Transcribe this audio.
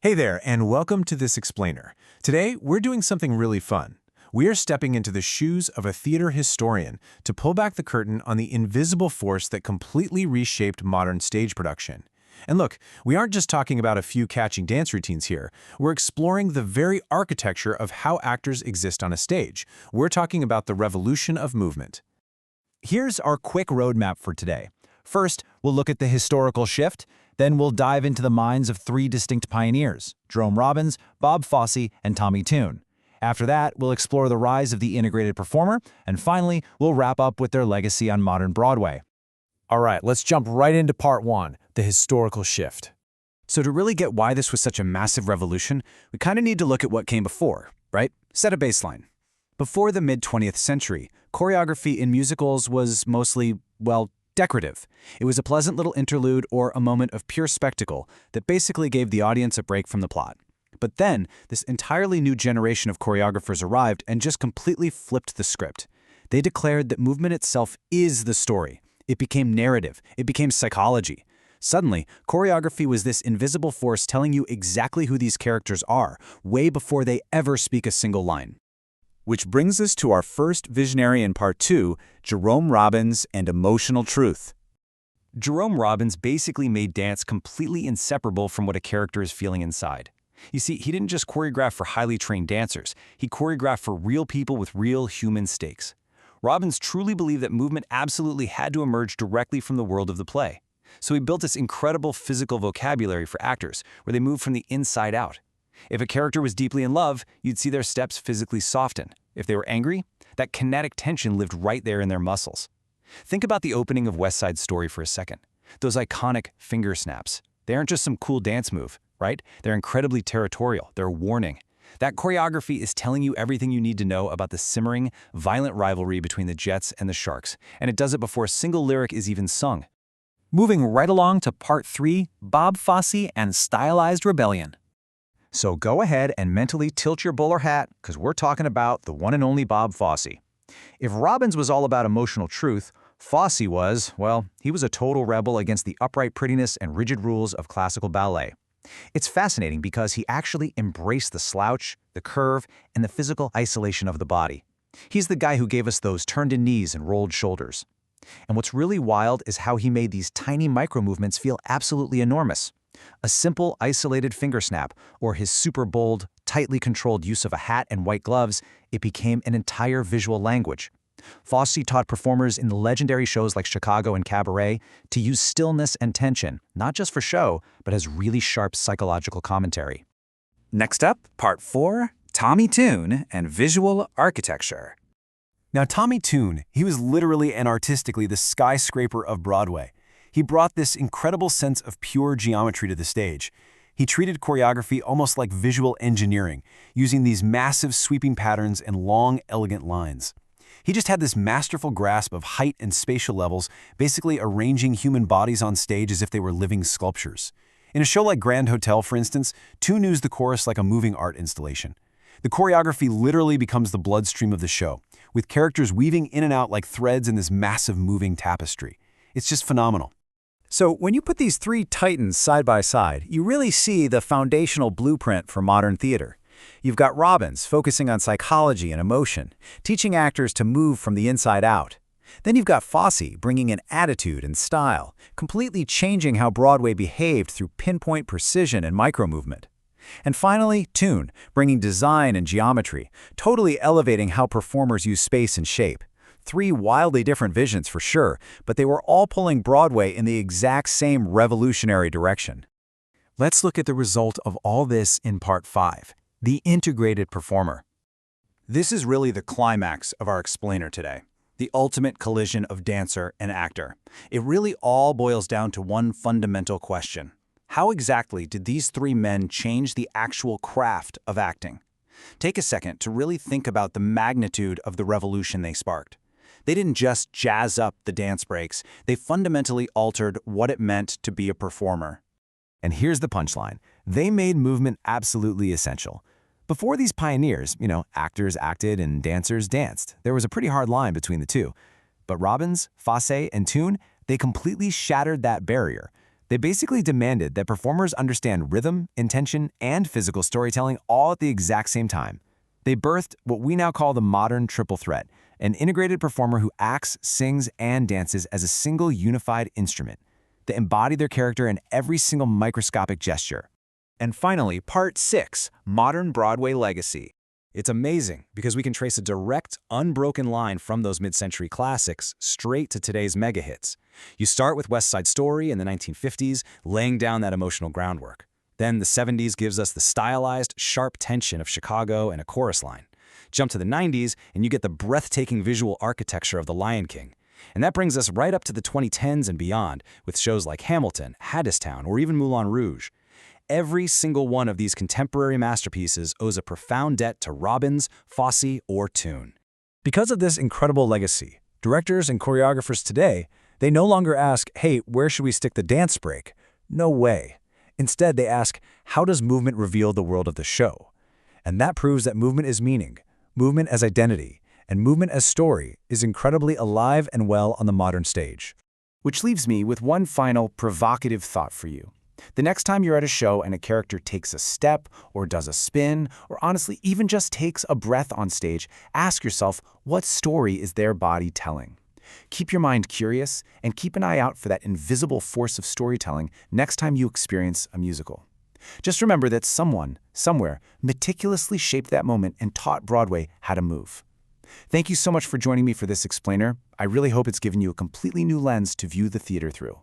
Hey there, and welcome to This Explainer. Today, we're doing something really fun. We are stepping into the shoes of a theater historian to pull back the curtain on the invisible force that completely reshaped modern stage production. And look, we aren't just talking about a few catching dance routines here. We're exploring the very architecture of how actors exist on a stage. We're talking about the revolution of movement. Here's our quick roadmap for today. First, we'll look at the historical shift. Then we'll dive into the minds of three distinct pioneers, Jerome Robbins, Bob Fosse, and Tommy Tune. After that, we'll explore the rise of the integrated performer, and finally, we'll wrap up with their legacy on modern Broadway. All right, let's jump right into part one, the historical shift. So to really get why this was such a massive revolution, we kind of need to look at what came before, right? Set a baseline. Before the mid-20th century, choreography in musicals was mostly, well, decorative. It was a pleasant little interlude or a moment of pure spectacle that basically gave the audience a break from the plot. But then, this entirely new generation of choreographers arrived and just completely flipped the script. They declared that movement itself is the story. It became narrative. It became psychology. Suddenly, choreography was this invisible force telling you exactly who these characters are, way before they ever speak a single line. Which brings us to our first visionary in part two, Jerome Robbins and emotional truth. Jerome Robbins basically made dance completely inseparable from what a character is feeling inside. You see, he didn't just choreograph for highly trained dancers, he choreographed for real people with real human stakes. Robbins truly believed that movement absolutely had to emerge directly from the world of the play. So he built this incredible physical vocabulary for actors, where they moved from the inside out. If a character was deeply in love, you'd see their steps physically soften. If they were angry, that kinetic tension lived right there in their muscles. Think about the opening of West Side Story for a second. Those iconic finger snaps. They aren't just some cool dance move, right? They're incredibly territorial. They're a warning. That choreography is telling you everything you need to know about the simmering, violent rivalry between the Jets and the Sharks, and it does it before a single lyric is even sung. Moving right along to part three, Bob Fosse and stylized rebellion. So go ahead and mentally tilt your bowler hat, because we're talking about the one and only Bob Fosse. If Robbins was all about emotional truth, Fosse was, well, he was a total rebel against the upright prettiness and rigid rules of classical ballet. It's fascinating because he actually embraced the slouch, the curve, and the physical isolation of the body. He's the guy who gave us those turned-in knees and rolled shoulders. And what's really wild is how he made these tiny micro-movements feel absolutely enormous. A simple, isolated finger snap, or his super bold, tightly controlled use of a hat and white gloves, it became an entire visual language. Fosse taught performers in the legendary shows like Chicago and Cabaret to use stillness and tension, not just for show, but as really sharp psychological commentary. Next up, part four, Tommy Tune and visual architecture. Now, Tommy Tune, he was literally and artistically the skyscraper of Broadway. He brought this incredible sense of pure geometry to the stage. He treated choreography almost like visual engineering, using these massive sweeping patterns and long, elegant lines. He just had this masterful grasp of height and spatial levels, basically arranging human bodies on stage as if they were living sculptures. In a show like Grand Hotel, for instance, Tune used the chorus like a moving art installation. The choreography literally becomes the bloodstream of the show, with characters weaving in and out like threads in this massive moving tapestry. It's just phenomenal. So when you put these three titans side by side, you really see the foundational blueprint for modern theater. You've got Robbins focusing on psychology and emotion, teaching actors to move from the inside out. Then you've got Fosse bringing in attitude and style, completely changing how Broadway behaved through pinpoint precision and micro-movement. And finally, Tune, bringing design and geometry, totally elevating how performers use space and shape. Three wildly different visions for sure, but they were all pulling Broadway in the exact same revolutionary direction. Let's look at the result of all this in part five, the integrated performer. This is really the climax of our explainer today, the ultimate collision of dancer and actor. It really all boils down to one fundamental question. How exactly did these three men change the actual craft of acting? Take a second to really think about the magnitude of the revolution they sparked. They didn't just jazz up the dance breaks, they fundamentally altered what it meant to be a performer. And here's the punchline. They made movement absolutely essential. Before these pioneers, actors acted and dancers danced. There was a pretty hard line between the two. But Robbins, Fosse, and Tune, they completely shattered that barrier. They basically demanded that performers understand rhythm, intention, and physical storytelling all at the exact same time. They birthed what we now call the modern triple threat, an integrated performer who acts, sings, and dances as a single unified instrument. They embody their character in every single microscopic gesture. And finally, Part 6, Modern Broadway Legacy. It's amazing because we can trace a direct, unbroken line from those mid-century classics straight to today's mega hits. You start with West Side Story in the 1950s, laying down that emotional groundwork. Then the 70s gives us the stylized, sharp tension of Chicago and a chorus line. Jump to the 90s, and you get the breathtaking visual architecture of The Lion King. And that brings us right up to the 2010s and beyond, with shows like Hamilton, Hadestown, or even Moulin Rouge. Every single one of these contemporary masterpieces owes a profound debt to Robbins, Fosse, or Tune. Because of this incredible legacy, directors and choreographers today, they no longer ask, hey, where should we stick the dance break? No way. Instead, they ask, how does movement reveal the world of the show? And that proves that movement is meaning, movement as identity, and movement as story is incredibly alive and well on the modern stage. Which leaves me with one final provocative thought for you. The next time you're at a show and a character takes a step or does a spin, or honestly even just takes a breath on stage, ask yourself, what story is their body telling? Keep your mind curious and keep an eye out for that invisible force of storytelling next time you experience a musical. Just remember that someone, somewhere, meticulously shaped that moment and taught Broadway how to move. Thank you so much for joining me for this explainer. I really hope it's given you a completely new lens to view the theater through.